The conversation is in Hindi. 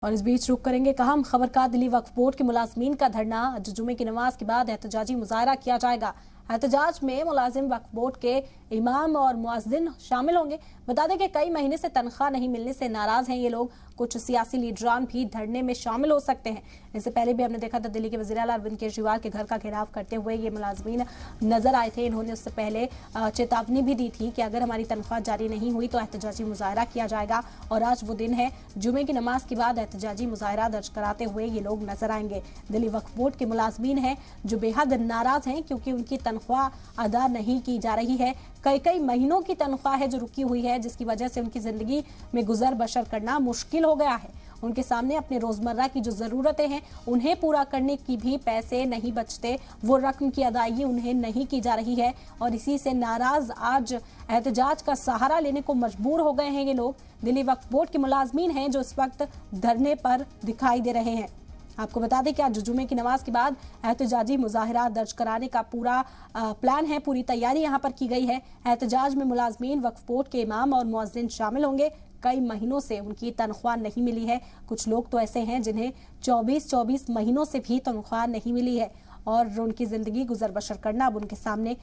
और इस बीच रुक करेंगे एक अहम खबर का। दिल्ली वक्फ बोर्ड के मुलाजमीन का धरना। आज जुमे की नमाज के बाद एहतजाजी मुजाहरा किया जाएगा। एहतजाज में मुलाजिम वक्फ बोर्ड के इमाम और मुअज्जिन शामिल होंगे। बता दें कि कई महीने से तनख्वाह नहीं मिलने से नाराज हैं ये लोग। कुछ सियासी लीडरान भी धरने में शामिल हो सकते हैं। इससे पहले भी हमने देखा था दिल्ली के वज़ीर आला अरविंद केजरीवाल के घर का घेराव करते हुए ये मुलाजमीन नजर आए थे। इन्होंने उससे पहले चेतावनी भी दी थी कि अगर हमारी तनख्वाह जारी नहीं हुई तो एहतजाजी मुजाहरा किया जाएगा। और आज वो दिन है, जुमे की नमाज के बाद एहतजाजी मुजाहरा दर्ज कराते हुए ये लोग नजर आएंगे। दिल्ली वक्फ बोर्ड के मुलाजमीन हैं जो बेहद नाराज हैं क्योंकि उनकी तनख्वाह अदा नहीं की जा रही है। कई महीनों की तनख्वाह है जो रुकी हुई है, जिसकी वजह से उनकी जिंदगी में गुजर बसर करना मुश्किल हो गया है। उनके सामने अपने रोजमर्रा की जो जरूरतें हैं उन्हें पूरा करने की भी पैसे नहीं बचते। वो रकम की अदायगी उन्हें नहीं की जा रही है और इसी से नाराज आज एहतजाज का सहारा लेने को मजबूर हो गए हैं ये लोग। दिल्ली वक्फ बोर्ड के मुलाजमीन हैं जो इस वक्त धरने पर दिखाई दे रहे हैं। आपको बता दें कि आज जुमे की नमाज के बाद एहतजाजी मुजाहरा दर्ज कराने का पूरा प्लान है, पूरी तैयारी यहां पर की गई है। एहतजाज में मुलाजमीन, वक्फ बोर्ड के इमाम और मुअज्जिन शामिल होंगे। कई महीनों से उनकी तनख्वाह नहीं मिली है। कुछ लोग तो ऐसे हैं जिन्हें 24 महीनों से भी तनख्वाह नहीं मिली है और उनकी जिंदगी गुजर बसर करना अब उनके सामने